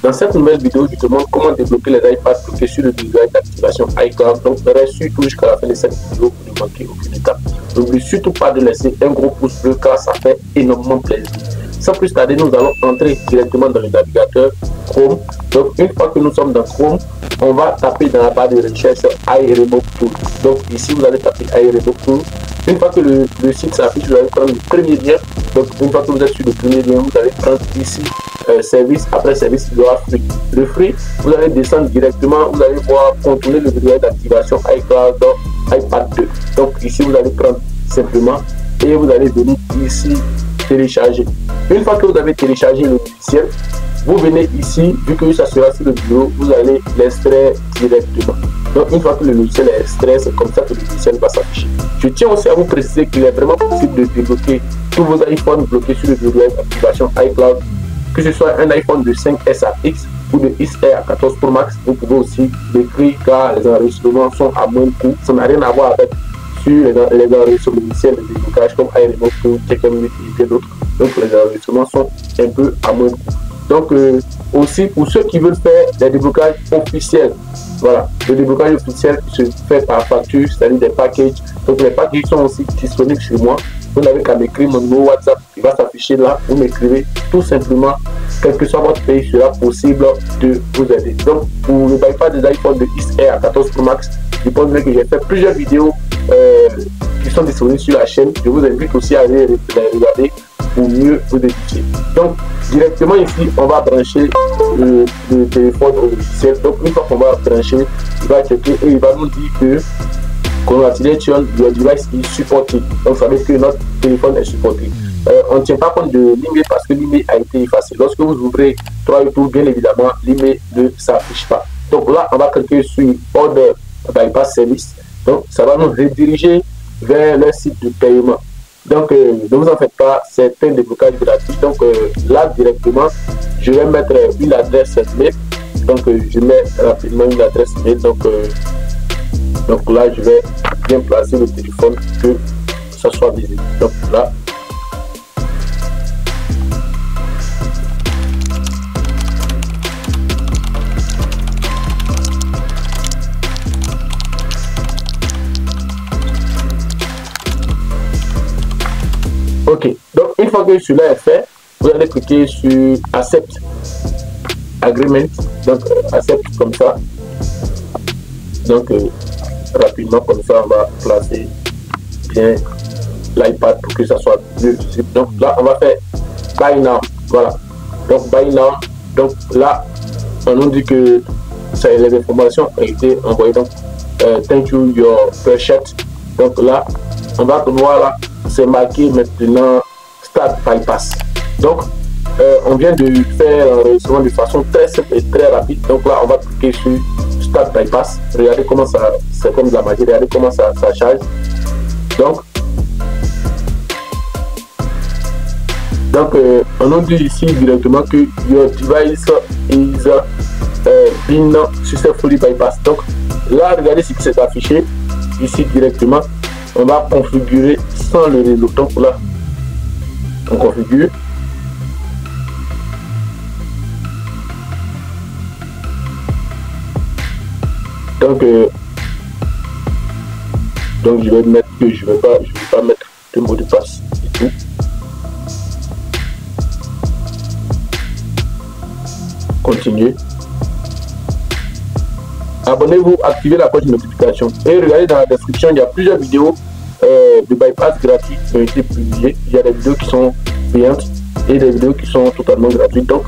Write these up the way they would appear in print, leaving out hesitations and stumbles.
Dans cette nouvelle vidéo, je te montre comment débloquer les iPads bloqués sur le device d'activation iCloud. Donc, reste surtout jusqu'à la fin de cette vidéo pour ne manquer aucune étape. N'oublie surtout pas de laisser un gros pouce bleu car ça fait énormément plaisir. Sans plus tarder, nous allons entrer directement dans le navigateur Chrome. Donc, une fois que nous sommes dans Chrome, on va taper dans la barre de recherche iRemove Tool. Donc, ici, vous allez taper iRemove Tool. Une fois que le site s'affiche, vous allez prendre le premier lien. Donc, une fois que vous êtes sur le premier lien, vous allez prendre ici service. Après service, il y aura free. Le free, vous allez descendre directement. Vous allez voir contourner le verrouillage d'activation iCloud dans iPad 2. Donc, ici, vous allez prendre simplement et vous allez venir ici télécharger. Une fois que vous avez téléchargé le logiciel, vous venez ici, vu que ça sera sur le bureau, vous allez l'extraire directement. Donc une fois que le logiciel est extrait, c'est comme ça que le logiciel va s'afficher. Je tiens aussi à vous préciser qu'il est vraiment possible de débloquer tous vos iPhones bloqués sur le verrouillage d'activation iCloud, que ce soit un iPhone de 5S à X ou de XR à 14 Pro Max. Vous pouvez aussi l'écrire car les enregistrements sont à moins de coût. Ça n'a rien à voir avec les enregistrements logiciels de déblocage comme iRemove Tool, Check-in et d'autres. Donc les enregistrements sont un peu à moins de coût. Donc aussi pour ceux qui veulent faire des déblocages officiels, voilà, le déblocage officiel qui se fait par facture, c'est-à-dire des packages. Donc les packages sont aussi disponibles chez moi. Vous n'avez qu'à m'écrire mon numéro WhatsApp, il va s'afficher là. Vous m'écrivez tout simplement, quel que soit votre pays, il sera possible de vous aider. Donc pour le bypass des iPhones de XR à 14 Pro Max, je pense que j'ai fait plusieurs vidéos qui sont disponibles sur la chaîne. Je vous invite aussi à aller les regarder pour mieux vous édifier. Donc directement ici, on va brancher le téléphone au logiciel. Donc une fois qu'on va brancher, il va checker et il va nous dire que congratulations, your device is supported. Donc ça veut dire que notre téléphone est supporté. On ne tient pas compte de l'email parce que l'email a été effacé. Lorsque vous ouvrez 3 YouTube, bien évidemment, l'email ne s'affiche pas. Donc là, on va cliquer sur Order Bypass Service. Donc ça va nous rediriger vers le site de paiement. Donc ne vous en faites pas, c'est un déblocage gratuit. Donc là directement, je vais mettre une adresse mail. Donc je mets rapidement une adresse mail. Donc là, je vais bien placer le téléphone que ça soit visible. Donc là. Ok, donc une fois que cela est fait, vous allez cliquer sur Accept Agreement. Donc Accept comme ça. Donc rapidement comme ça, on va placer bien l'iPad pour que ça soit mieux visible. Donc là, on va faire Buy Now. Voilà. Donc Buy Now. Donc là, on nous dit que ça, les informations ont été envoyées. Donc thank you your purchase. Donc là, on va voir là. C'est marqué maintenant Start Bypass. Donc on vient de faire l'enregistrement de façon très simple et très rapide. Donc là on va cliquer sur Start Bypass. Regardez comment ça, c'est comme de la magie. Regardez comment ça charge. Donc on nous dit ici directement que your device is been successfully bypassed. Donc là regardez ce qui s'est affiché ici directement. On va configurer sans le réseau. Donc là, on configure. Donc je vais mettre que je vais pas mettre de mot de passe et tout. Continuer. Abonnez-vous, activez la cloche de notification et regardez dans la description, il y a plusieurs vidéos de bypass gratuits qui ont été publiées. Il y a des vidéos qui sont payantes et des vidéos qui sont totalement gratuites. Donc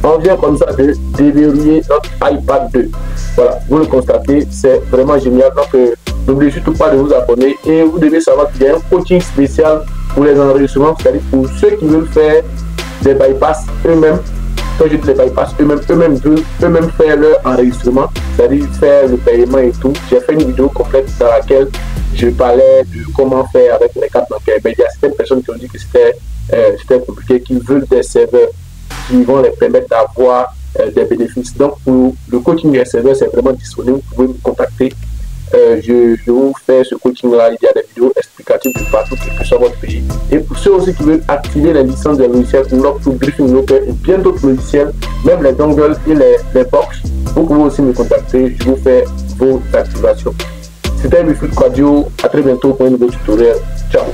on vient comme ça de déverrouiller notre iPad 2. Voilà, vous le constatez, c'est vraiment génial. Donc n'oubliez surtout pas de vous abonner et vous devez savoir qu'il y a un coaching spécial pour les enregistrements, c'est-à-dire pour ceux qui veulent faire des bypass eux-mêmes. Quand je dis les bypass, eux-mêmes veulent faire leur enregistrement, c'est-à-dire faire le paiement et tout. J'ai fait une vidéo complète dans laquelle je parlais de comment faire avec les cartes bancaires. Mais il y a certaines personnes qui ont dit que c'était compliqué, qui veulent des serveurs qui vont les permettre d'avoir des bénéfices. Donc pour le coaching des serveurs, c'est vraiment disponible. Vous pouvez me contacter. Je vous fais ce coaching là. Il y a des vidéos explicatifs de partout, quel que soit votre pays. Et pour ceux aussi qui veulent activer les licences des logiciels Unlock to Briefing Local et bien d'autres logiciels, même les dongles et les box, vous pouvez aussi me contacter, je vous fais vos activations. C'était Wifrique Radio, à très bientôt pour un nouveau tutoriel. Ciao.